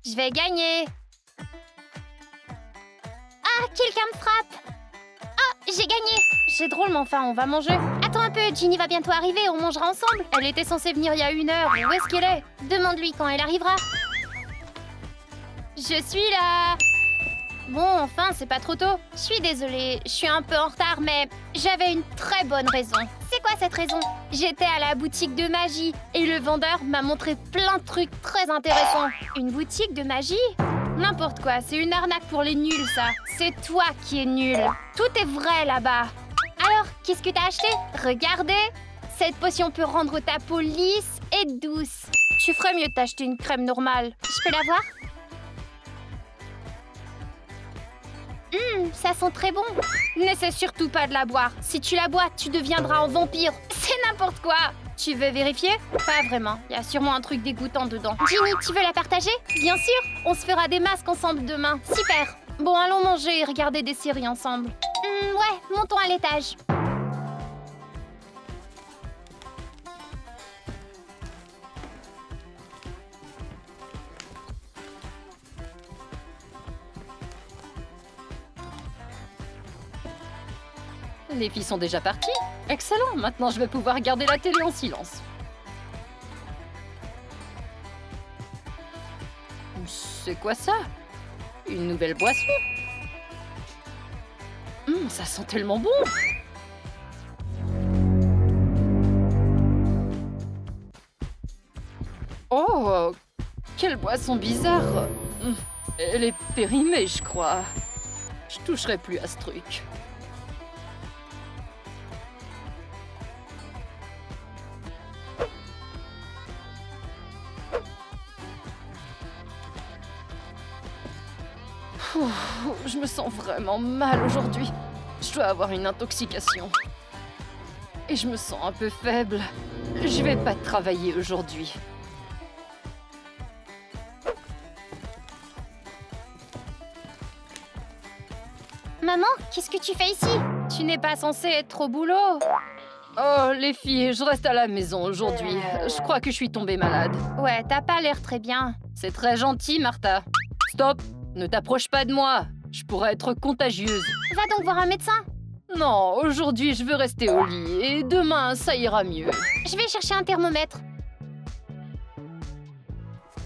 Je vais gagner. Ah, quelqu'un me frappe. Ah, j'ai gagné. C'est drôlement faim, on va manger. Attends un peu, Ginny va bientôt arriver, on mangera ensemble. Elle était censée venir il y a 1 heure, mais où est-ce qu'elle est? Demande-lui quand elle arrivera. Je suis là. Bon, enfin, c'est pas trop tôt. Je suis désolée, je suis un peu en retard, mais j'avais une très bonne raison. C'est quoi cette raison? J'étais à la boutique de magie et le vendeur m'a montré plein de trucs très intéressants. Une boutique de magie? N'importe quoi, c'est une arnaque pour les nuls, ça. C'est toi qui es nul. Tout est vrai là-bas. Alors, qu'est-ce que t'as acheté? Regardez, cette potion peut rendre ta peau lisse et douce. Tu ferais mieux de t'acheter une crème normale. Je peux la voir? Ça sent très bon. N'essaie surtout pas de la boire. Si tu la bois, tu deviendras un vampire. C'est n'importe quoi. Tu veux vérifier? Pas vraiment. Il y a sûrement un truc dégoûtant dedans. Ginny, tu veux la partager? Bien sûr. On se fera des masques ensemble demain. Super. Bon, allons manger et regarder des séries ensemble. Ouais, montons à l'étage. Les filles sont déjà parties? Excellent, maintenant je vais pouvoir regarder la télé en silence. C'est quoi ça? Une nouvelle boisson? Ça sent tellement bon! Oh, quelle boisson bizarre! Elle est périmée, je crois. Je toucherai plus à ce truc. Je me sens vraiment mal aujourd'hui. Je dois avoir une intoxication. Et je me sens un peu faible. Je vais pas travailler aujourd'hui. Maman, qu'est-ce que tu fais ici? Tu n'es pas censée être au boulot. Oh, les filles, je reste à la maison aujourd'hui. Je crois que je suis tombée malade. Ouais, t'as pas l'air très bien. C'est très gentil, Martha. Stop! Ne t'approche pas de moi. Je pourrais être contagieuse. Va donc voir un médecin. Non, aujourd'hui, je veux rester au lit. Et demain, ça ira mieux. Je vais chercher un thermomètre.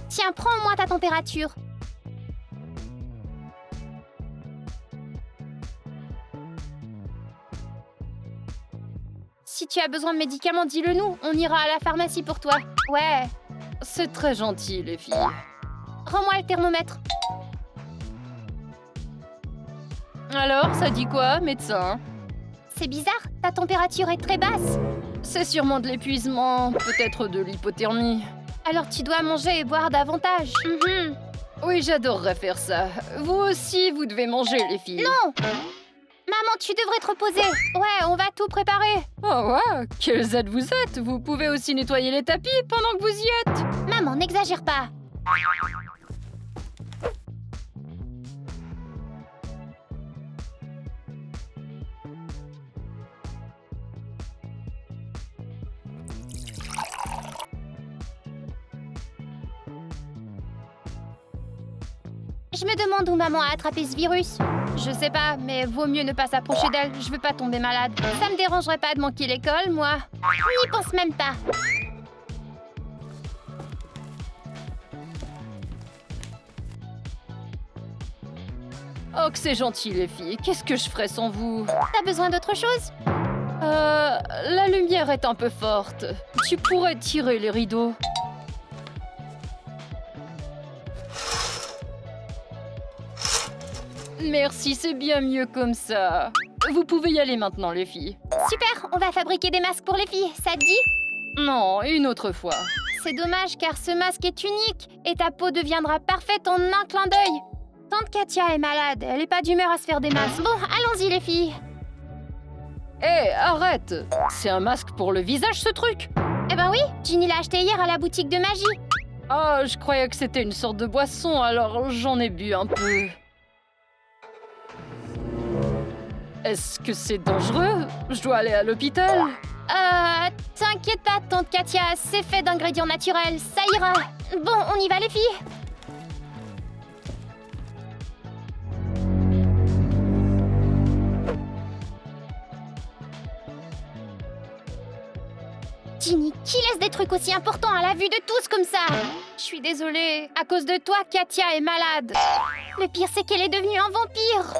Tiens, prends au moins ta température. Si tu as besoin de médicaments, dis-le nous. On ira à la pharmacie pour toi. Ouais. C'est très gentil, les filles. Rends-moi le thermomètre. Alors, ça dit quoi, médecin? C'est bizarre, ta température est très basse. C'est sûrement de l'épuisement, peut-être de l'hypothermie. Alors tu dois manger et boire davantage. Oui, j'adorerais faire ça. Vous aussi, vous devez manger, les filles. Non! Maman, tu devrais te reposer. Ouais, on va tout préparer. Oh ouais, quels êtes vous êtes? Vous pouvez aussi nettoyer les tapis pendant que vous y êtes. Maman, n'exagère pas. Je me demande où maman a attrapé ce virus. Je sais pas, mais vaut mieux ne pas s'approcher d'elle. Je veux pas tomber malade. Ça me dérangerait pas de manquer l'école, moi. N'y pense même pas. Oh, que c'est gentil, les filles. Qu'est-ce que je ferais sans vous? T'as besoin d'autre chose? La lumière est un peu forte. Tu pourrais tirer les rideaux. Merci, c'est bien mieux comme ça. Vous pouvez y aller maintenant, les filles. Super, on va fabriquer des masques pour les filles, ça te dit? Non, une autre fois. C'est dommage car ce masque est unique et ta peau deviendra parfaite en un clin d'œil. Tante Katia est malade, elle est pas d'humeur à se faire des masques. Bon, allons-y les filles. Hé, arrête! C'est un masque pour le visage, ce truc? Eh ben oui, Ginny l'a acheté hier à la boutique de magie. Ah, je croyais que c'était une sorte de boisson, alors j'en ai bu un peu. Est-ce que c'est dangereux? Je dois aller à l'hôpital? T'inquiète pas, tante Katia, c'est fait d'ingrédients naturels, ça ira. Bon, on y va les filles. Qui laisse des trucs aussi importants à la vue de tous comme ça? Je suis désolée. À cause de toi, Katia est malade. Le pire, c'est qu'elle est devenue un vampire.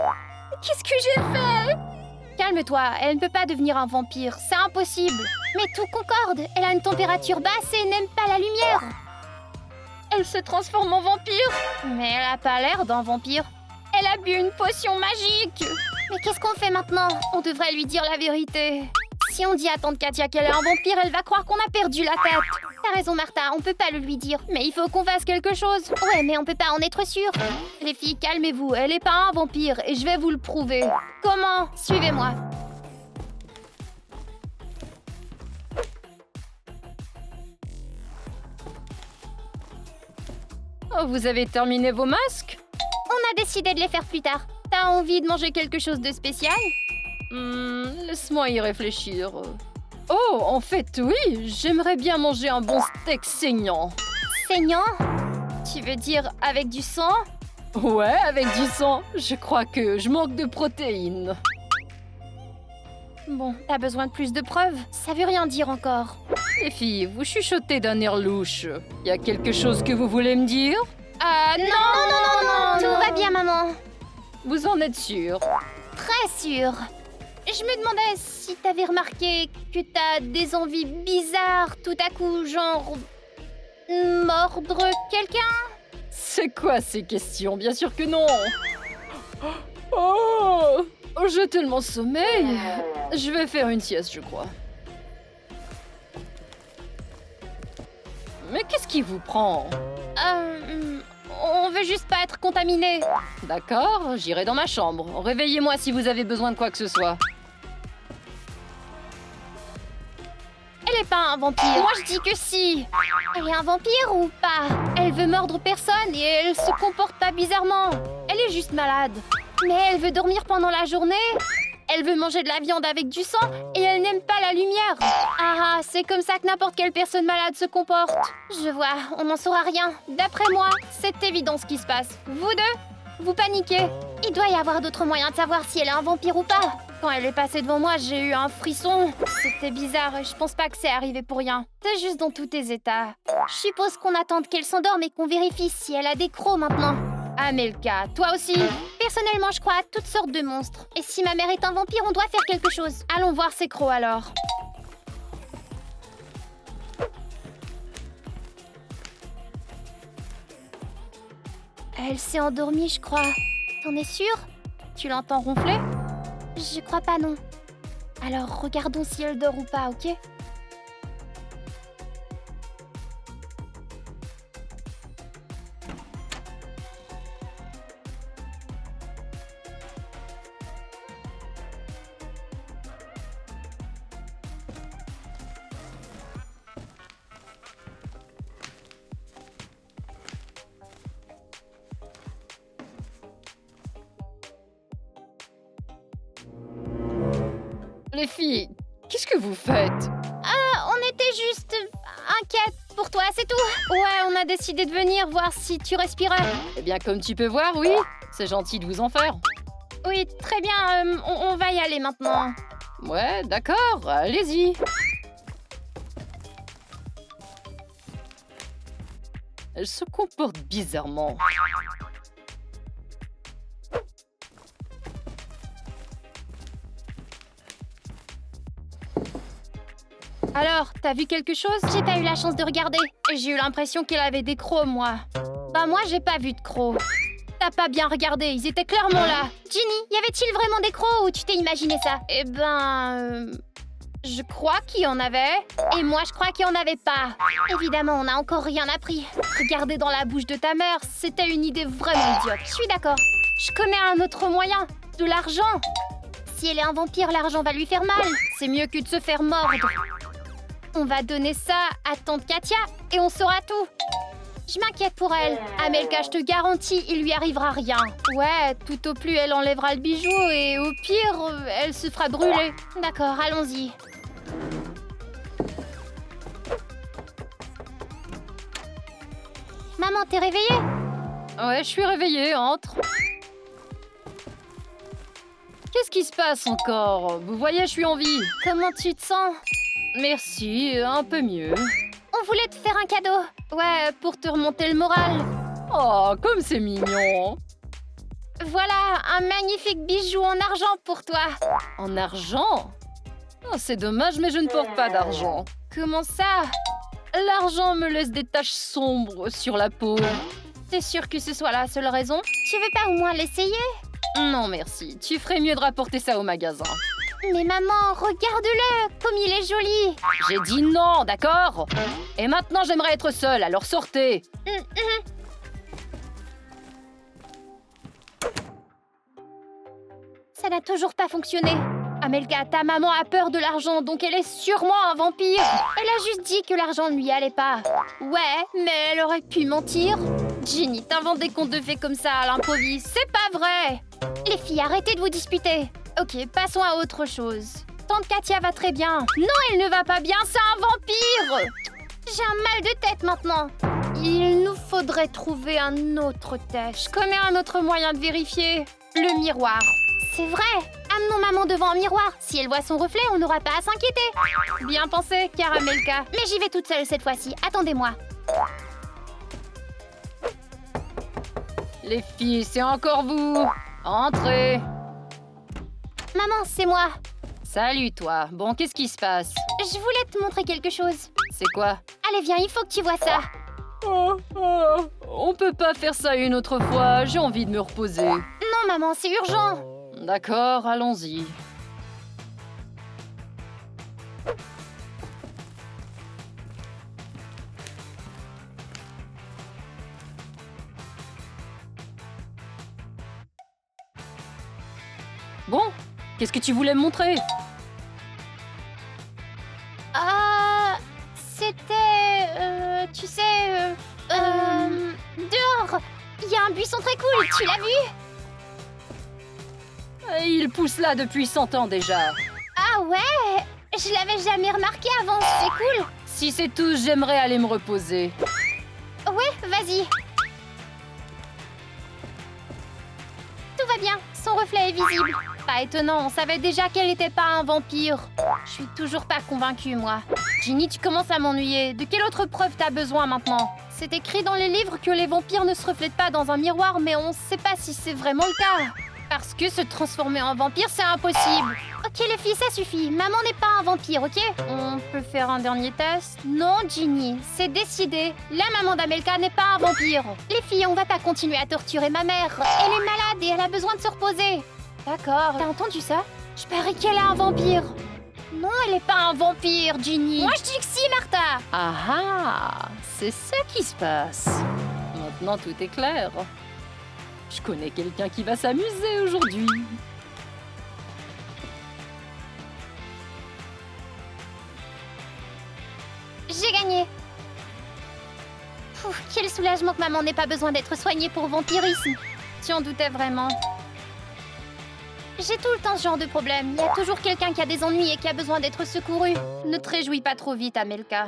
Qu'est-ce que j'ai fait? Calme-toi, elle ne peut pas devenir un vampire. C'est impossible. Mais tout concorde. Elle a une température basse et n'aime pas la lumière. Elle se transforme en vampire. Mais elle a pas l'air d'un vampire. Elle a bu une potion magique. Mais qu'est-ce qu'on fait maintenant? On devrait lui dire la vérité. Si on dit à tante Katia qu'elle est un vampire, elle va croire qu'on a perdu la tête. T'as raison, Martha, on peut pas le lui dire. Mais il faut qu'on fasse quelque chose. Ouais, mais on peut pas en être sûr. Les filles, calmez-vous. Elle est pas un vampire et je vais vous le prouver. Comment? Suivez-moi. Oh, vous avez terminé vos masques? On a décidé de les faire plus tard. T'as envie de manger quelque chose de spécial? Laisse-moi y réfléchir. Oh, en fait, oui, j'aimerais bien manger un bon steak saignant. Saignant? Tu veux dire avec du sang? Ouais, avec du sang. Je crois que je manque de protéines. Bon, t'as besoin de plus de preuves? Ça veut rien dire encore. Les filles, vous chuchotez d'un air louche. Y a quelque chose que vous voulez me dire? Non, tout va bien, maman. Vous en êtes sûre? Très sûre. Je me demandais si t'avais remarqué que t'as des envies bizarres tout à coup, genre... mordre quelqu'un? C'est quoi ces questions? Bien sûr que non. Oh, j'ai tellement sommeil. Je vais faire une sieste, je crois. Mais qu'est-ce qui vous prend? On veut juste pas être contaminé. D'accord, j'irai dans ma chambre. Réveillez-moi si vous avez besoin de quoi que ce soit. Elle est pas un vampire. Moi, je dis que si. Elle est un vampire ou pas? Elle veut mordre personne et elle se comporte pas bizarrement. Elle est juste malade. Mais elle veut dormir pendant la journée. Elle veut manger de la viande avec du sang et elle n'aime pas la lumière. Ah, c'est comme ça que n'importe quelle personne malade se comporte. Je vois, on n'en saura rien. D'après moi, c'est évident ce qui se passe. Vous deux, vous paniquez. Il doit y avoir d'autres moyens de savoir si elle est un vampire ou pas. Quand elle est passée devant moi, j'ai eu un frisson. C'était bizarre et je pense pas que c'est arrivé pour rien. T'es juste dans tous tes états. Je suppose qu'on attend qu'elle s'endorme et qu'on vérifie si elle a des crocs maintenant. Amelka, toi aussi? Personnellement, je crois à toutes sortes de monstres. Et si ma mère est un vampire, on doit faire quelque chose. Allons voir ses crocs alors. Elle s'est endormie, je crois. T'en es sûre? Tu l'entends ronfler? Je crois pas, non. Alors, regardons si elle dort ou pas, ok? Les filles, qu'est-ce que vous faites? On était juste inquiètes pour toi, c'est tout. Ouais, on a décidé de venir voir si tu respirais. Eh bien, comme tu peux voir, oui. C'est gentil de vous en faire. Oui, très bien, on va y aller maintenant. Ouais, d'accord, allez-y. Elle se comporte bizarrement. Alors, t'as vu quelque chose? J'ai pas eu la chance de regarder. J'ai eu l'impression qu'elle avait des crocs, moi. Bah moi, j'ai pas vu de crocs. T'as pas bien regardé, ils étaient clairement là. Ginny, y avait-il vraiment des crocs ou tu t'es imaginé ça? Eh ben... je crois qu'il y en avait. Et moi, je crois qu'il y en avait pas. Évidemment, on n'a encore rien appris. Regarder dans la bouche de ta mère, c'était une idée vraiment idiote. Je suis d'accord. Je connais un autre moyen. De l'argent. Si elle est un vampire, l'argent va lui faire mal. C'est mieux que de se faire mordre. On va donner ça à tante Katia et on saura tout. Je m'inquiète pour elle. Amelka, je te garantis, il lui arrivera rien. Ouais, tout au plus, elle enlèvera le bijou et au pire, elle se fera brûler. D'accord, allons-y. Maman, t'es réveillée? Ouais, je suis réveillée, entre. Qu'est-ce qui se passe encore? Vous voyez, je suis en vie. Comment tu te sens? Merci, un peu mieux. On voulait te faire un cadeau. Ouais, pour te remonter le moral. Oh, comme c'est mignon. Voilà, un magnifique bijou en argent pour toi. En argent? Oh, c'est dommage, mais je ne porte pas d'argent. Comment ça? L'argent me laisse des taches sombres sur la peau. T'es sûre que ce soit la seule raison? Tu veux pas au moins l'essayer? Non, merci. Tu ferais mieux de rapporter ça au magasin. Mais maman, regarde-le, comme il est joli. J'ai dit non, d'accord? Et maintenant, j'aimerais être seule, alors sortez. Ça n'a toujours pas fonctionné. Amelka, ta maman a peur de l'argent, donc elle est sûrement un vampire. Elle a juste dit que l'argent ne lui allait pas. Ouais, mais elle aurait pu mentir. Ginny, t'inventes des contes de fées comme ça à l'improviste. C'est pas vrai. Les filles, arrêtez de vous disputer. Ok, passons à autre chose. Tante Katia va très bien. Non, elle ne va pas bien, c'est un vampire. J'ai un mal de tête maintenant. Il nous faudrait trouver un autre test. Je connais un autre moyen de vérifier. Le miroir. C'est vrai. Amenons maman devant un miroir. Si elle voit son reflet, on n'aura pas à s'inquiéter. Bien pensé, Caramelka. Mais j'y vais toute seule cette fois-ci. Attendez-moi. Les filles, c'est encore vous. Entrez. Maman, c'est moi. Salut, toi. Bon, qu'est-ce qui se passe? Je voulais te montrer quelque chose. C'est quoi? Allez, viens, il faut que tu vois ça. On peut pas faire ça une autre fois. J'ai envie de me reposer. Non, maman, c'est urgent. D'accord, allons-y. Bon, qu'est-ce que tu voulais me montrer? C'était... tu sais... dehors. Il y a un buisson très cool, tu l'as vu? Il pousse là depuis 100 ans déjà. Ah ouais? Je l'avais jamais remarqué avant, c'est cool. Si c'est tout, j'aimerais aller me reposer. Ouais, vas-y. Tout va bien, son reflet est visible. Pas étonnant, on savait déjà qu'elle n'était pas un vampire. Je suis toujours pas convaincue, moi. Ginny, tu commences à m'ennuyer. De quelle autre preuve t'as besoin maintenant? C'est écrit dans les livres que les vampires ne se reflètent pas dans un miroir, mais on sait pas si c'est vraiment le cas. Parce que se transformer en vampire, c'est impossible. Ok, les filles, ça suffit. Maman n'est pas un vampire, ok? On peut faire un dernier test? Non, Ginny, c'est décidé. La maman d'Amelka n'est pas un vampire. Les filles, on va pas continuer à torturer ma mère. Elle est malade et elle a besoin de se reposer. D'accord. T'as entendu ça? Je parie qu'elle est un vampire. Non, elle est pas un vampire, Ginny. Moi, je dis que si, Martha. Ah ah, c'est ça qui se passe. Maintenant, tout est clair. Je connais quelqu'un qui va s'amuser aujourd'hui. J'ai gagné. Pouf, quel soulagement que maman n'ait pas besoin d'être soignée pour vampirisme. Tu en doutais vraiment? J'ai tout le temps ce genre de problème. Il y a toujours quelqu'un qui a des ennuis et qui a besoin d'être secouru. Ne te réjouis pas trop vite, Amelka.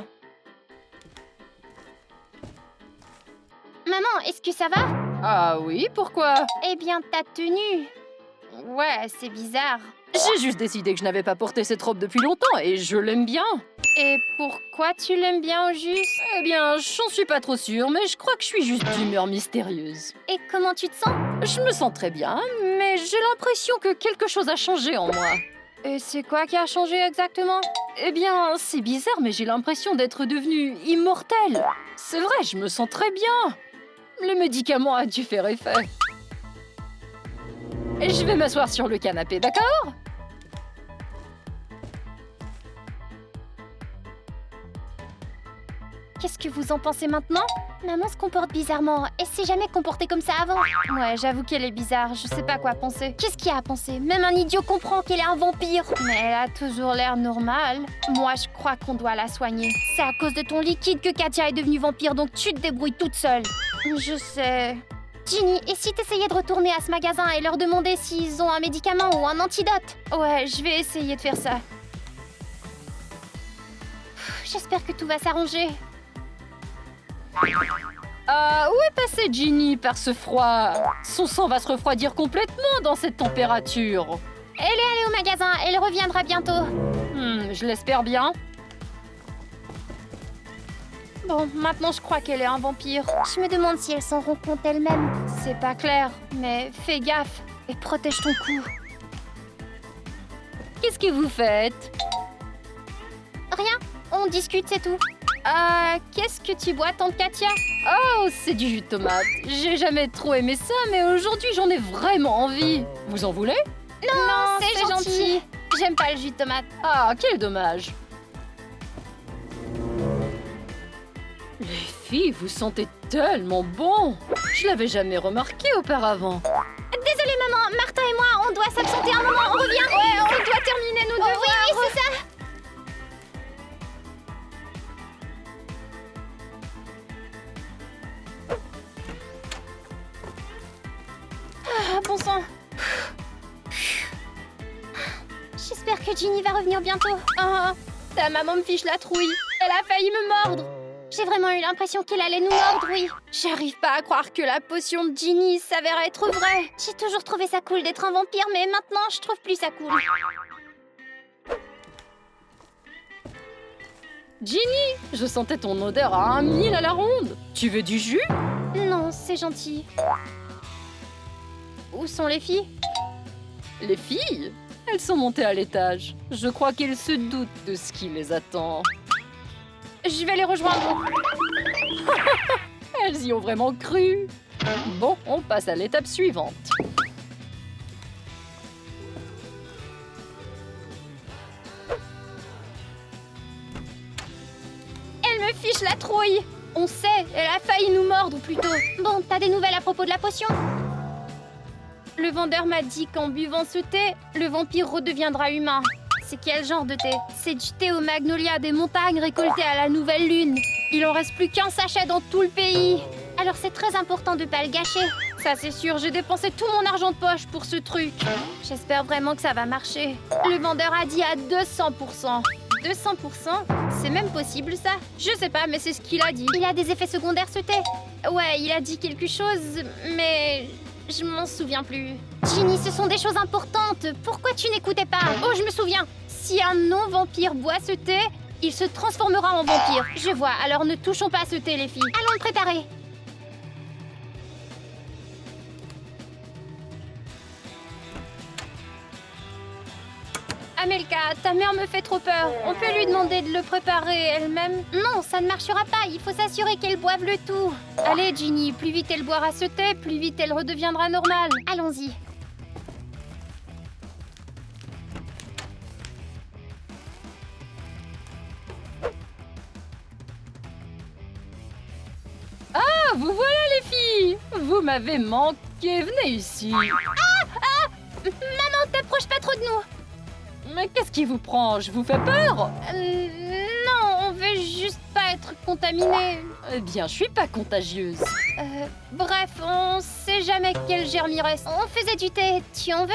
Maman, est-ce que ça va? Ah oui, pourquoi? Eh bien, ta tenue. Ouais, c'est bizarre. J'ai juste décidé que je n'avais pas porté cette robe depuis longtemps et je l'aime bien. Et pourquoi tu l'aimes bien au juste? Eh bien, j'en suis pas trop sûre, mais je crois que je suis juste d'humeur mystérieuse. Et comment tu te sens? Je me sens très bien, mais j'ai l'impression que quelque chose a changé en moi. Et c'est quoi qui a changé exactement? Eh bien, c'est bizarre, mais j'ai l'impression d'être devenue immortelle. C'est vrai, je me sens très bien. Le médicament a dû faire effet. Et je vais m'asseoir sur le canapé, d'accord? Qu'est-ce que vous en pensez maintenant? Maman se comporte bizarrement. Elle s'est jamais comportée comme ça avant. Ouais, j'avoue qu'elle est bizarre. Je sais pas quoi penser. Qu'est-ce qu'il y a à penser? Même un idiot comprend qu'elle est un vampire. Mais elle a toujours l'air normale. Moi, je crois qu'on doit la soigner. C'est à cause de ton liquide que Katia est devenue vampire, donc tu te débrouilles toute seule. Je sais. Ginny, et si t'essayais de retourner à ce magasin et leur demander s'ils ont un médicament ou un antidote? Ouais, je vais essayer de faire ça. J'espère que tout va s'arranger. Ah, où est passée Ginny par ce froid? Son sang va se refroidir complètement dans cette température. Elle est allée au magasin, elle reviendra bientôt. Je l'espère bien. Bon, maintenant je crois qu'elle est un vampire. Je me demande si elle s'en rend compte elle-même. C'est pas clair, mais fais gaffe et protège ton cou. Qu'est-ce que vous faites? Rien, on discute, c'est tout. Qu'est-ce que tu bois, tante Katia? Oh, c'est du jus de tomate. J'ai jamais trop aimé ça, mais aujourd'hui j'en ai vraiment envie. Vous en voulez? Non, c'est gentil. J'aime pas le jus de tomate. Ah, quel dommage. Les filles, vous sentez tellement bon. Je l'avais jamais remarqué auparavant. Désolée, maman, Martha et moi, on doit s'absenter un moment, on revient. Ouais, on doit terminer nos devoirs. Oui, c'est ça. Ah, bon sang. J'espère que Ginny va revenir bientôt. Ah, ta maman me fiche la trouille. Elle a failli me mordre. J'ai vraiment eu l'impression qu'elle allait nous mordre, oui. J'arrive pas à croire que la potion de Ginny s'avère être vraie. J'ai toujours trouvé ça cool d'être un vampire, mais maintenant, je trouve plus ça cool. Ginny, je sentais ton odeur à 1000 à la ronde. Tu veux du jus? Non, c'est gentil. Où sont les filles? Les filles? Elles sont montées à l'étage. Je crois qu'elles se doutent de ce qui les attend. Je vais les rejoindre. Elles y ont vraiment cru. Bon, on passe à l'étape suivante. Elle me fiche la trouille. On sait, elle a failli nous mordre plutôt. Bon, t'as des nouvelles à propos de la potion? Le vendeur m'a dit qu'en buvant ce thé, le vampire redeviendra humain. C'est quel genre de thé? C'est du thé aux magnolias des montagnes récolté à la nouvelle lune. Il en reste plus qu'un sachet dans tout le pays. Alors c'est très important de pas le gâcher. Ça c'est sûr, j'ai dépensé tout mon argent de poche pour ce truc. J'espère vraiment que ça va marcher. Le vendeur a dit à 200%. 200%? C'est même possible ça? Je sais pas, mais c'est ce qu'il a dit. Il a des effets secondaires ce thé? Ouais, il a dit quelque chose, mais... je m'en souviens plus. Ginny, ce sont des choses importantes. Pourquoi tu n'écoutais pas? Oh, je me souviens. Si un non-vampire boit ce thé, il se transformera en vampire. Je vois, alors ne touchons pas à ce thé, les filles. Allons le préparer. Amelka, ta mère me fait trop peur. On peut lui demander de le préparer elle-même? Non, ça ne marchera pas. Il faut s'assurer qu'elle boive le tout. Allez, Ginny, plus vite elle boira ce thé, plus vite elle redeviendra normale. Allons-y. Ah, vous voilà les filles! Vous m'avez manqué, venez ici. Maman, t'approches pas trop de nous. Mais qu'est-ce qui vous prend? Je vous fais peur? Non, on veut juste pas être contaminés. Eh bien, je suis pas contagieuse. Bref, on sait jamais quel germe il reste. On faisait du thé, tu en veux?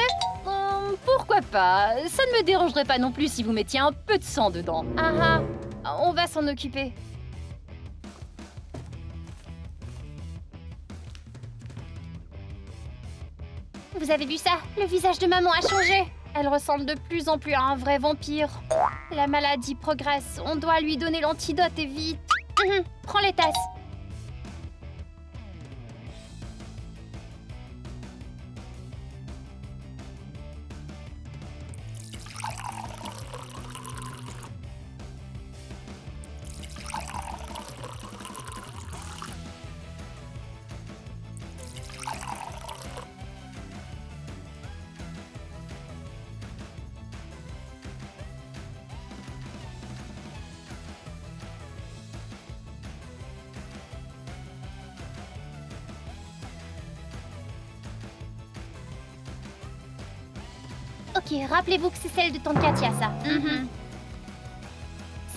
Pourquoi pas? Ça ne me dérangerait pas non plus si vous mettiez un peu de sang dedans. Ah ah, on va s'en occuper. Vous avez vu ça? Le visage de maman a changé. Elle ressemble de plus en plus à un vrai vampire. La maladie progresse. On doit lui donner l'antidote et vite. Prends les tasses. Ok, rappelez-vous que c'est celle de tante Katia, ça.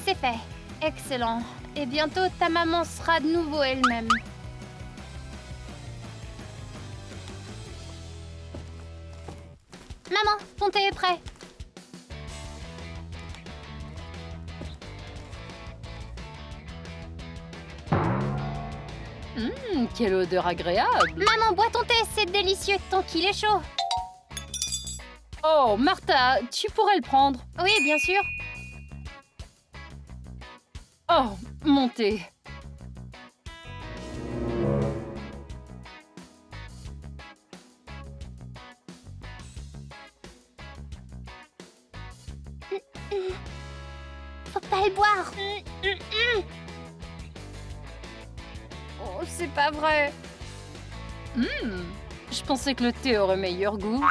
C'est fait. Excellent. Et bientôt, ta maman sera de nouveau elle-même. Maman, ton thé est prêt. Quelle odeur agréable! Maman, bois ton thé, c'est délicieux tant qu'il est chaud. Oh, Martha, tu pourrais le prendre. Oui, bien sûr. Oh, mon thé. pas le boire. Oh, c'est pas vrai. Je pensais que le thé aurait meilleur goût.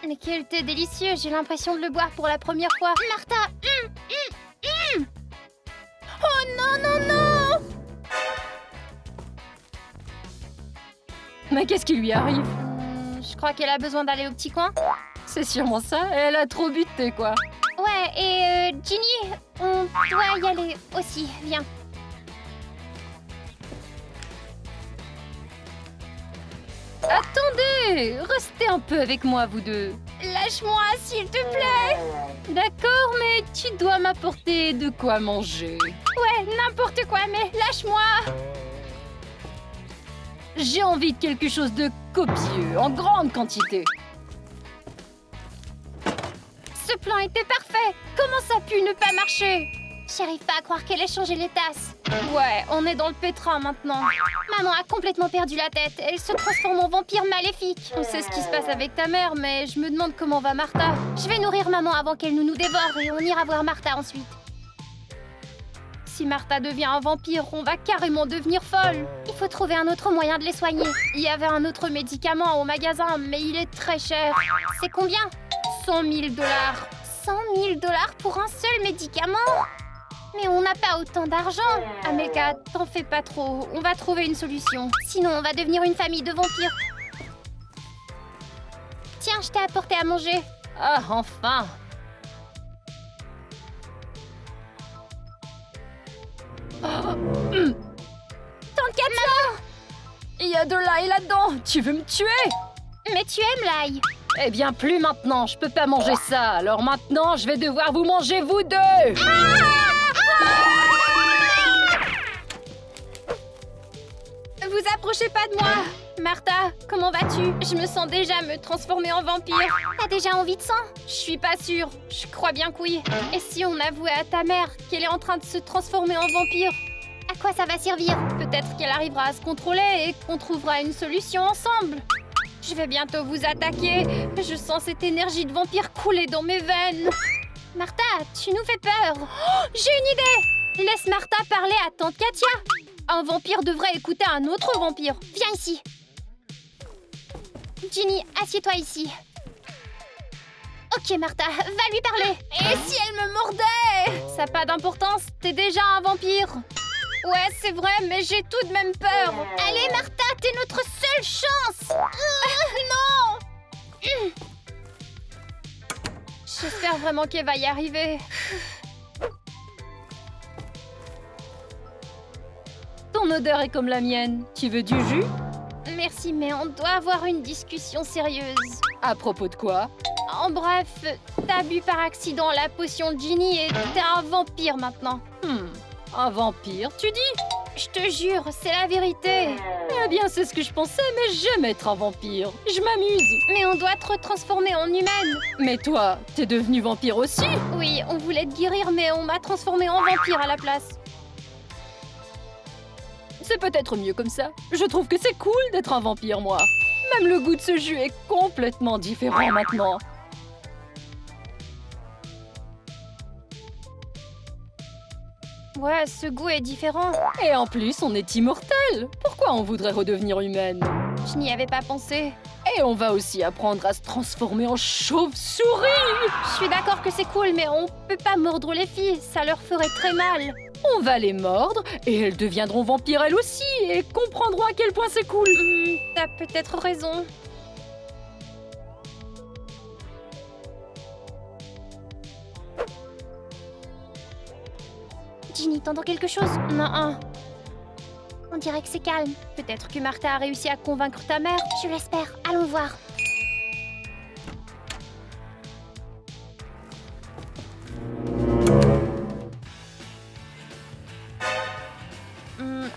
Mais quel thé délicieux, j'ai l'impression de le boire pour la première fois. Martha. Oh non, non, non. Mais qu'est-ce qui lui arrive? Je crois qu'elle a besoin d'aller au petit coin. C'est sûrement ça, elle a trop bu de thé, quoi. Ouais, et Ginny, on doit y aller aussi, viens. Attendez, restez un peu avec moi, vous deux. Lâche-moi, s'il te plaît. D'accord, mais tu dois m'apporter de quoi manger. Ouais, n'importe quoi, mais lâche-moi. J'ai envie de quelque chose de copieux, en grande quantité. Ce plan était parfait. Comment ça a pu ne pas marcher? J'arrive pas à croire qu'elle ait changé les tasses. Ouais, on est dans le pétrin maintenant. Maman a complètement perdu la tête. Elle se transforme en vampire maléfique. On sait ce qui se passe avec ta mère, mais je me demande comment va Martha. Je vais nourrir maman avant qu'elle nous dévore et on ira voir Martha ensuite. Si Martha devient un vampire, on va carrément devenir folle. Il faut trouver un autre moyen de les soigner. Il y avait un autre médicament au magasin, mais il est très cher. C'est combien? 100 000 $. 100 000 $ pour un seul médicament? Mais on n'a pas autant d'argent. Amelka, t'en fais pas trop. On va trouver une solution. Sinon, on va devenir une famille de vampires. Tiens, je t'ai apporté à manger. Ah, enfin! Tante Katia! Il y a de l'ail là-dedans! Tu veux me tuer? Mais tu aimes l'ail. Eh bien, plus maintenant, je peux pas manger ça. Alors maintenant, je vais devoir vous manger vous deux! Vous approchez pas de moi. Martha, comment vas-tu? Je me sens déjà me transformer en vampire. T'as déjà envie de sang? Je suis pas sûre. Je crois bien que oui. Et si on avouait à ta mère qu'elle est en train de se transformer en vampire? À quoi ça va servir? Peut-être qu'elle arrivera à se contrôler et qu'on trouvera une solution ensemble. Je vais bientôt vous attaquer. Je sens cette énergie de vampire couler dans mes veines. Martha, tu nous fais peur. Oh, j'ai une idée. Laisse Martha parler à tante Katia. Un vampire devrait écouter un autre vampire. Viens ici. Ginny, assieds-toi ici. Ok, Martha, va lui parler. Et si elle me mordait? Ça n'a pas d'importance, t'es déjà un vampire. Ouais, c'est vrai, mais j'ai tout de même peur. Allez, Martha, t'es notre seule chance. Non. J'espère vraiment qu'elle va y arriver. Ton odeur est comme la mienne. Tu veux du jus? Merci, mais on doit avoir une discussion sérieuse. À propos de quoi? En bref, t'as bu par accident la potion de Ginny et t'es un vampire maintenant. Un vampire, tu dis? Je te jure, c'est la vérité. Eh bien, c'est ce que je pensais, mais j'aime être un vampire. Je m'amuse. Mais on doit te retransformer en humaine. Mais toi, t'es devenu vampire aussi? Oui, on voulait te guérir, mais on m'a transformé en vampire à la place. C'est peut-être mieux comme ça. Je trouve que c'est cool d'être un vampire, moi. Même le goût de ce jus est complètement différent maintenant. Ouais, ce goût est différent. Et en plus, on est immortel. Pourquoi on voudrait redevenir humaine? Je n'y avais pas pensé. Et on va aussi apprendre à se transformer en chauve-souris. Je suis d'accord que c'est cool, mais on peut pas mordre les filles. Ça leur ferait très mal. On va les mordre et elles deviendront vampires elles aussi et comprendront à quel point c'est cool. T'as peut-être raison. Ginny, t'entends quelque chose? Non. On dirait que c'est calme. Peut-être que Martha a réussi à convaincre ta mère. Je l'espère. Allons voir.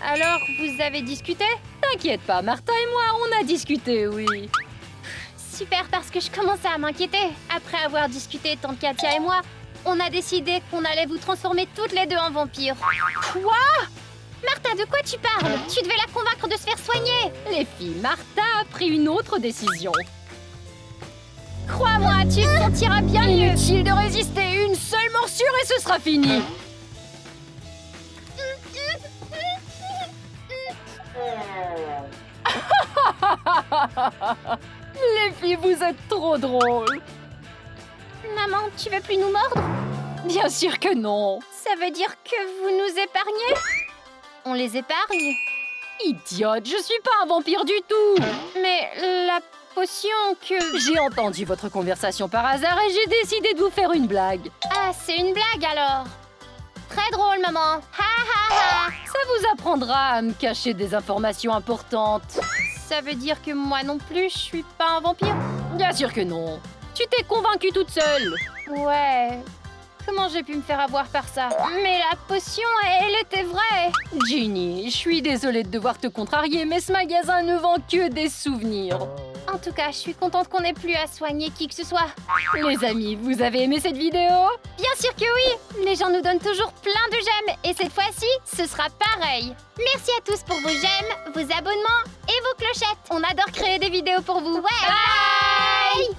Alors, vous avez discuté? T'inquiète pas, Martha et moi, on a discuté, oui. Super, parce que je commençais à m'inquiéter. Après avoir discuté, tante Katia et moi, on a décidé qu'on allait vous transformer toutes les deux en vampires. Quoi? Martha, de quoi tu parles? Tu devais la convaincre de se faire soigner. Les filles, Martha a pris une autre décision. Crois à moi, tu te sentiras bien mieux. Inutile de résister, une seule morsure et ce sera fini. Les filles, vous êtes trop drôles. Maman, tu veux plus nous mordre? Bien sûr que non. Ça veut dire que vous nous épargnez? On les épargne? Idiote, je suis pas un vampire du tout. Mais la potion que... J'ai entendu votre conversation par hasard et j'ai décidé de vous faire une blague. Ah, c'est une blague alors. Très drôle, maman. Ha ha ha. Ça vous apprendra à me cacher des informations importantes. Ça veut dire que moi non plus, je suis pas un vampire? Bien sûr que non. Tu t'es convaincue toute seule. Ouais. Comment j'ai pu me faire avoir par ça? Mais la potion, elle était vraie. Ginny, je suis désolée de devoir te contrarier, mais ce magasin ne vend que des souvenirs. En tout cas, je suis contente qu'on n'ait plus à soigner qui que ce soit. Les amis, vous avez aimé cette vidéo? Bien sûr que oui. Les gens nous donnent toujours plein de j'aime. Et cette fois-ci, ce sera pareil. Merci à tous pour vos j'aime, vos abonnements et vos clochettes. On adore créer des vidéos pour vous. Ouais. Bye.